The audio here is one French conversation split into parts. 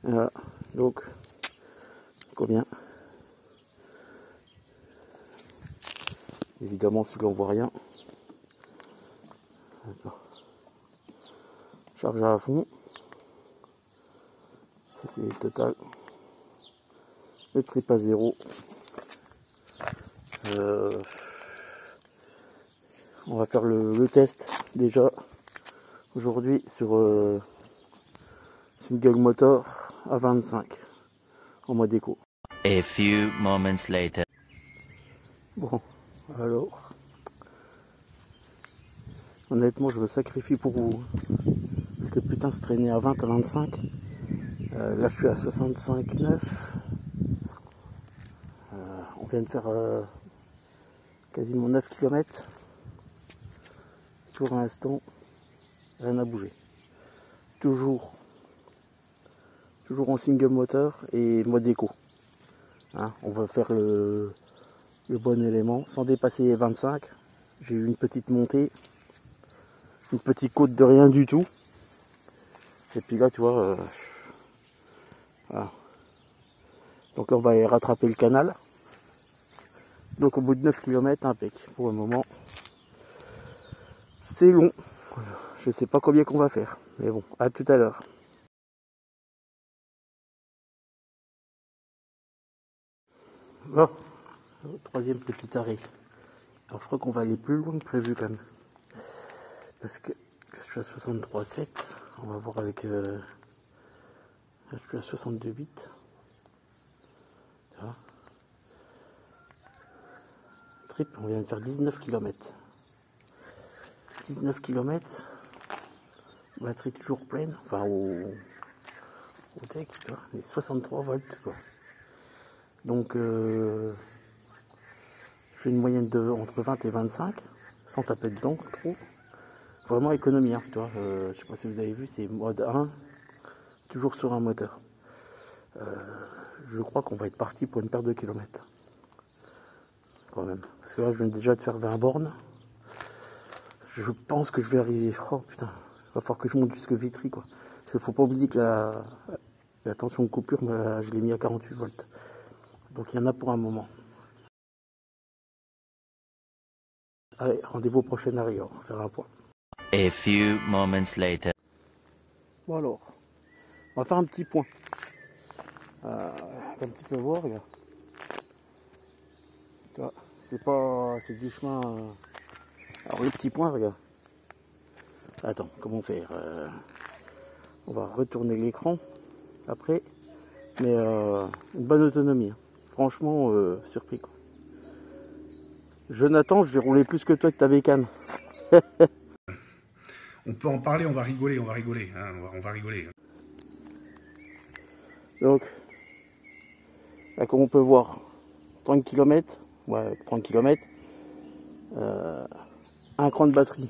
Voilà, donc combien? Évidemment, celui-là on voit rien. Attends. Charge à fond. Ça c'est le total. Le trip à 0. On va faire le test déjà aujourd'hui sur single motor à 25 en mode éco. A few moments later. Bon, alors honnêtement je me sacrifie pour vous parce que putain se traîner à 20 à 25, là je suis à 65,9. On vient de faire quasiment 9 km. Pour l'instant rien n'a bougé, toujours en single moteur et mode éco, hein, on va faire le bon élément sans dépasser les 25. J'ai eu une petite montée, une petite côte de rien du tout, et puis là tu vois voilà. Donc là on va aller rattraper le canal, donc au bout de 9 km impec. Pour le moment c'est long, je sais pas combien qu'on va faire, mais bon, à tout à l'heure. Bon, troisième petit arrêt. Alors je crois qu'on va aller plus loin que prévu quand même. Parce que je suis à 63,7. On va voir avec... je suis à 62,8. Trip, on vient de faire 19 km. 19 km. Batterie toujours pleine. Enfin au deck, tu vois. Mais 63 volts quoi. Donc je fais une moyenne de entre 20 et 25. Sans taper dedans trop. Vraiment économie, hein, tu vois. Je sais pas si vous avez vu, c'est mode 1. Toujours sur un moteur. Je crois qu'on va être parti pour une paire de kilomètres. Quand même. Parce que là, je viens déjà de faire 20 bornes. Je pense que je vais arriver. Oh putain, il va falloir que je monte jusque Vitry, quoi. Parce qu'il faut pas oublier que la tension de coupure, je l'ai mis à 48 volts. Donc il y en a pour un moment. Allez, rendez-vous au prochain arrêt, on va faire un point. A few moments later. Bon alors, on va faire un petit point. Un petit peu voir, regarde. C'est du chemin. Alors le petit point, regarde. Attends, comment faire? On va retourner l'écran après. Mais une bonne autonomie. Hein. Franchement, surpris quoi. Jonathan, je vais rouler plus que toi avec ta bécane. On peut en parler, on va rigoler, hein, on va rigoler. Donc, là comme on peut voir, 30 km, ouais 30 km, un cran de batterie.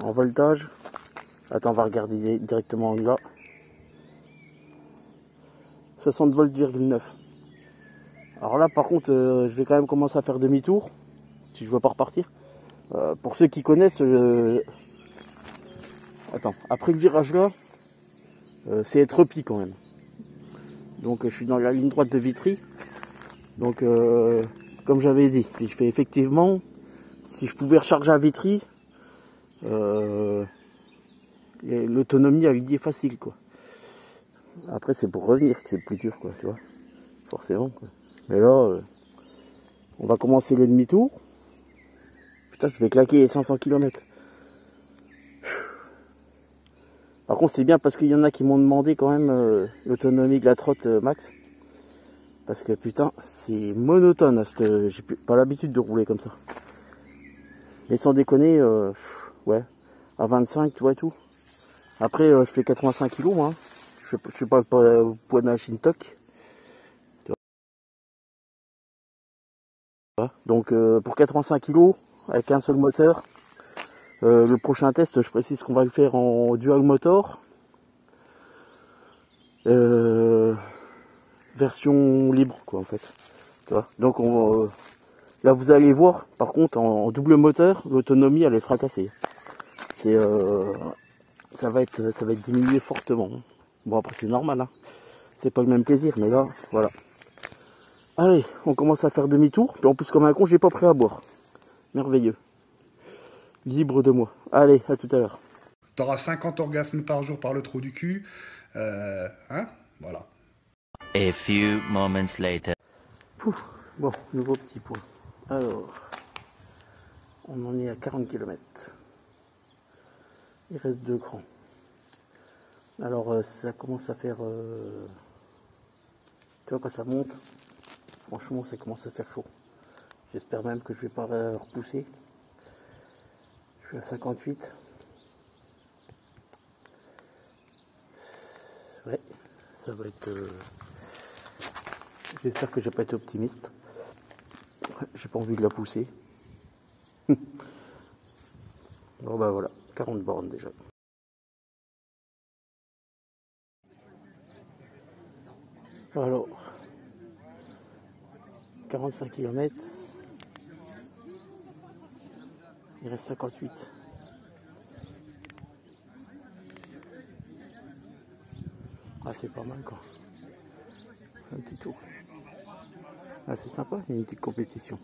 En voltage, attends on va regarder directement là. 60 volts,9. Alors là par contre je vais quand même commencer à faire demi-tour si je veux pas repartir. Pour ceux qui connaissent, attends, après le virage là, c'est être repi quand même. Donc je suis dans la ligne droite de Vitry. Donc comme j'avais dit, je fais effectivement, si je pouvais recharger à Vitry, l'autonomie elle est facile quoi. Après c'est pour revenir que c'est plus dur quoi, tu vois, forcément quoi. Mais là, on va commencer le demi-tour. Putain, je vais claquer les 500 km. Par contre, c'est bien parce qu'il y en a qui m'ont demandé quand même l'autonomie de la trotte max. Parce que putain, c'est monotone. J'ai pas l'habitude de rouler comme ça. Mais sans déconner, ouais, à 25, tu vois et tout. Après, je fais 85 kg, hein. Je suis pas le poids d'un Shintok. Donc pour 85 kg avec un seul moteur, le prochain test je précise qu'on va le faire en dual motor, version libre quoi en fait, tu vois. Donc là vous allez voir par contre en double moteur l'autonomie elle est fracassée, ça va être diminué fortement. Bon après c'est normal, hein. C'est pas le même plaisir, mais là, voilà. Allez, on commence à faire demi-tour. Puis en plus comme un con, j'ai pas prêt à boire. Merveilleux. Libre de moi. Allez, à tout à l'heure. T'auras 50 orgasmes par jour par le trou du cul. Hein? Voilà. A few moments later. Pouf. Bon, nouveau petit point. Alors, on en est à 40 km. Il reste 2 crans. Alors, ça commence à faire... tu vois, quand ça monte, franchement, ça commence à faire chaud. J'espère même que je vais pas repousser. Je suis à 58. Ouais, ça va être... J'espère que je vais pas être optimiste. J'ai pas envie de la pousser. Bon bah voilà, 40 bornes déjà. Alors, 45 km. Il reste 58. Ah c'est pas mal quoi. Un petit tour. Ah c'est sympa, il y a une petite compétition.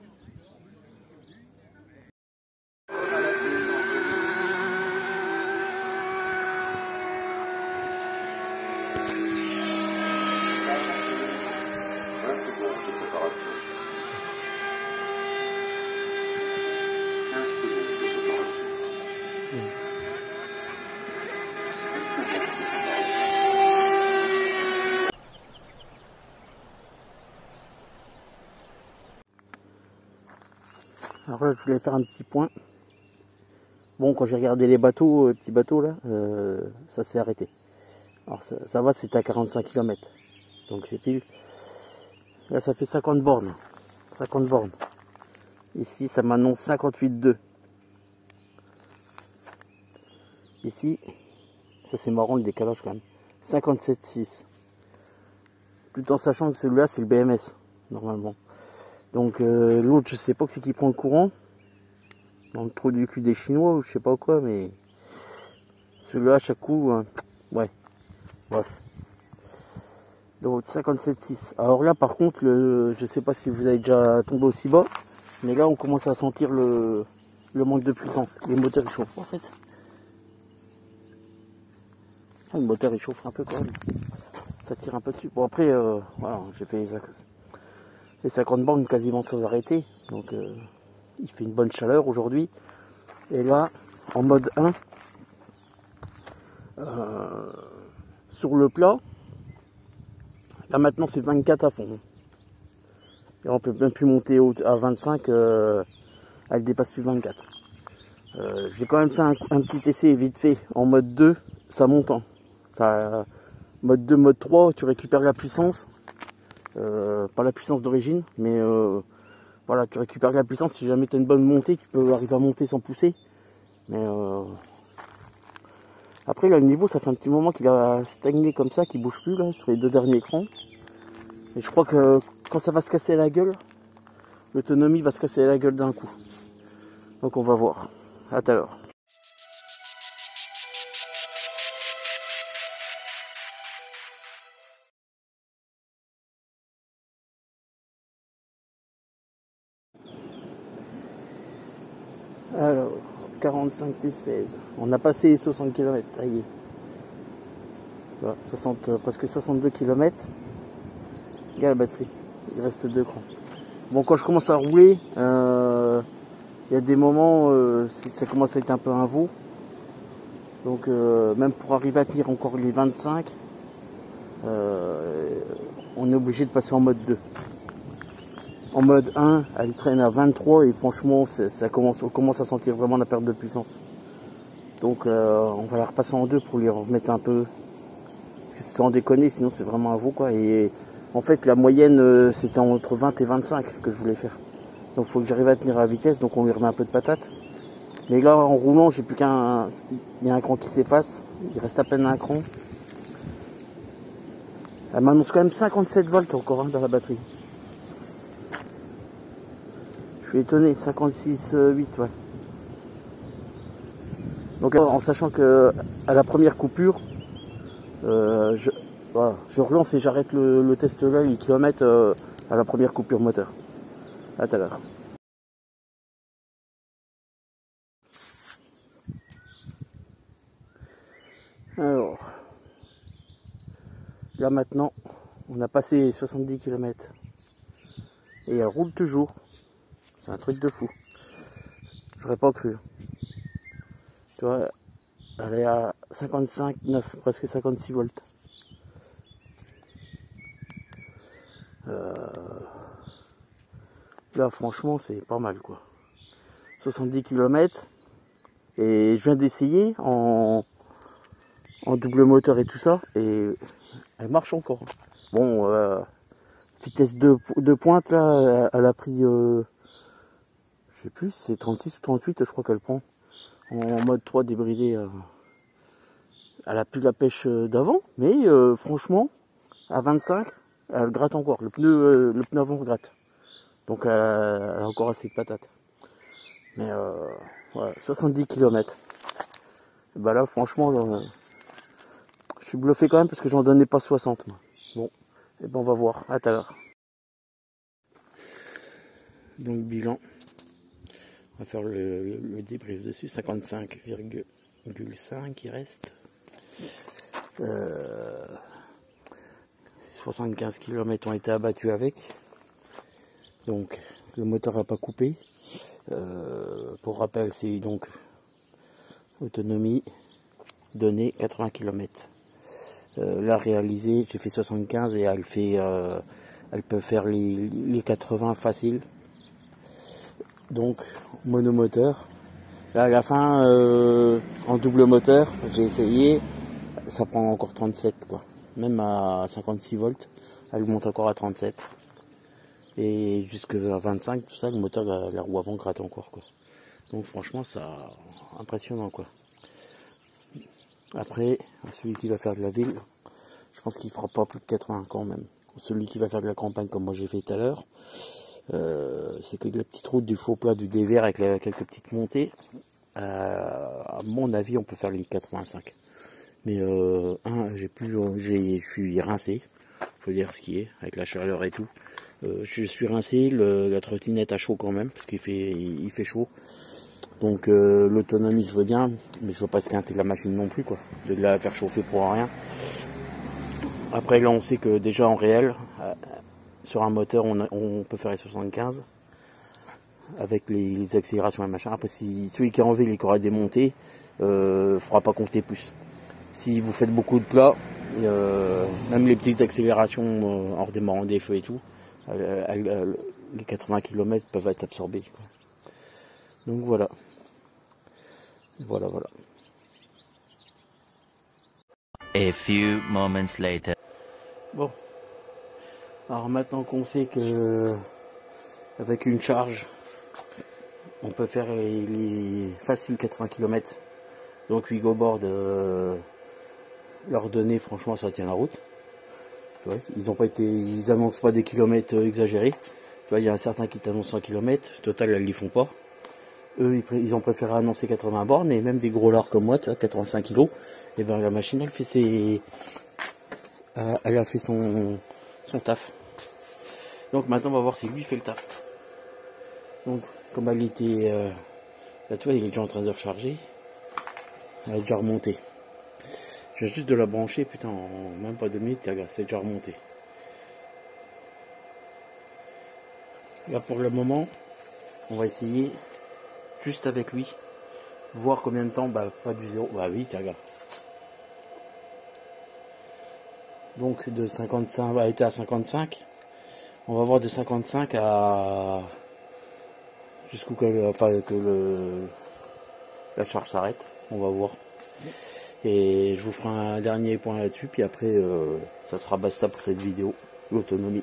Alors là, je voulais faire un petit point. Bon, quand j'ai regardé les bateaux, petits bateaux là, ça s'est arrêté. Alors ça va, c'était à 45 km. Donc c'est pile. Là, ça fait 50 bornes. 50 bornes. Ici, ça m'annonce 58,2. Ici, ça c'est marrant le décalage quand même. 57,6. Tout en sachant que celui-là, c'est le BMS, normalement. Donc l'autre, je sais pas que c'est qui prend le courant. Dans le trou du cul des Chinois ou je sais pas quoi, mais celui-là à chaque coup, ouais, bref. Donc 57,6. Alors là par contre, je sais pas si vous avez déjà tombé aussi bas, mais là on commence à sentir le manque de puissance. Les moteurs ils chauffent en fait. Ah, le moteur il chauffe un peu quand même. Ça tire un peu dessus. Bon après, voilà, j'ai fait les 50 bornes quasiment sans arrêter, donc il fait une bonne chaleur aujourd'hui. Et là, en mode 1, sur le plat, là maintenant c'est 24 à fond. Et on peut même plus monter à 25, elle dépasse plus 24. J'ai quand même fait un petit essai vite fait en mode 2, ça monte. Hein. Ça, mode 2, mode 3, tu récupères la puissance. Pas la puissance d'origine, mais voilà, tu récupères la puissance. Si jamais tu as une bonne montée, tu peux arriver à monter sans pousser. Mais après là le niveau, ça fait un petit moment qu'il a stagné comme ça, qu'il bouge plus là sur les 2 derniers écrans. Et je crois que quand ça va se casser la gueule, l'autonomie va se casser la gueule d'un coup. Donc on va voir. À tout à l'heure. Alors, 45 plus 16. On a passé les 60 km, ça y est. Voilà, 60, presque 62 km. Regarde la batterie, il reste 2 crans. Bon, quand je commence à rouler, il y a des moments, ça commence à être un peu un veau. Donc, même pour arriver à tenir encore les 25, on est obligé de passer en mode 2. En mode 1, elle traîne à 23 et franchement, on commence à sentir vraiment la perte de puissance. Donc on va la repasser en 2 pour lui remettre un peu. Sans déconner, sinon c'est vraiment un veau quoi. Et en fait, la moyenne, c'était entre 20 et 25 que je voulais faire. Donc il faut que j'arrive à tenir à la vitesse, donc on lui remet un peu de patate. Mais là, en roulant, j'ai plus qu'un... Il y a un cran qui s'efface, il reste à peine un cran. Elle m'annonce quand même 57 volts encore dans la batterie. Je suis étonné, 56,8 ouais. Donc en sachant que à la première coupure, Voilà, je relance et j'arrête le test là, les kilomètres à la première coupure moteur. À tout à l'heure. Alors, là maintenant, on a passé 70 km. Et elle roule toujours. C'est un truc de fou. J'aurais pas cru. Tu vois, elle est à 55,9, presque 56 volts. Là, franchement, c'est pas mal, quoi. 70 km. Et je viens d'essayer en double moteur et tout ça. Et elle marche encore. Bon, vitesse de pointe, là, elle a pris... je sais plus, c'est 36 ou 38, je crois qu'elle prend. En mode 3 débridé. Elle a plus la pêche d'avant. Mais franchement, à 25, elle gratte encore. Le pneu avant gratte. Donc elle a encore assez de patates. Mais voilà, 70 km. Et bah là franchement là, je suis bluffé quand même parce que j'en donnais pas 60 moi. Bon, et ben on va voir, à tout à l'heure. Donc bilan. On va faire le débrief dessus, 55,5 qui reste. 75 km ont été abattus avec. Donc le moteur n'a pas coupé. Pour rappel, c'est donc autonomie donnée 80 km. Là réalisé, j'ai fait 75 et elle peut faire les 80 facile. Donc monomoteur. Là à la fin, en double moteur, j'ai essayé, ça prend encore 37 quoi. Même à 56 volts, elle monte encore à 37. Et jusqu'à 25, tout ça, le moteur, la roue avant gratte encore quoi. Donc franchement, ça impressionnant quoi. Après, celui qui va faire de la ville, je pense qu'il fera pas plus de 80 quand même. Celui qui va faire de la campagne comme moi j'ai fait tout à l'heure, c'est que de la petite route du faux plat du dévers avec quelques petites montées. À mon avis, on peut faire les 85. Mais je suis rincé, faut dire ce qui est, avec la chaleur et tout. Je suis rincé, la trottinette a chaud quand même, parce qu'il fait chaud. Donc l'autonomie je veux bien, mais je veux pas esquinter la machine non plus, quoi. De la faire chauffer pour rien. Après là on sait que déjà en réel, sur un moteur on peut faire les 75 avec les accélérations et machin. Après si celui qui a envie, il aura démonté, fera pas compter plus. Si vous faites beaucoup de plats, même les petites accélérations en redémarrant des feux et tout, les 80 km peuvent être absorbés, quoi. Donc voilà. Voilà. A few moments later. Bon. Alors maintenant qu'on sait que avec une charge, on peut faire les faciles 80 km. Donc Hugoboard leur donner, franchement ça tient la route. Tu vois, ils annoncent pas des kilomètres exagérés. Tu vois, il y a un certain qui t'annonce 100 km, total elles les font pas. Eux ils ont préféré annoncer 80 bornes, et même des gros lards comme moi, tu vois, 85 kg, et ben la machine elle a fait son taf. Donc maintenant on va voir si lui fait le taf. Donc comme elle était là, tu vois, il est déjà en train de recharger. Elle est déjà remontée. Je viens juste de la brancher, putain, en même pas 2 minutes, regarde, c'est déjà remonté. Là pour le moment, on va essayer juste avec lui, voir combien de temps, bah pas du 0, bah oui, regarde. Donc de 55, va être à 55. On va voir de 55 à jusqu'où que la charge s'arrête. On va voir. Et je vous ferai un dernier point là-dessus, puis après ça sera basta pour cette vidéo, l'autonomie.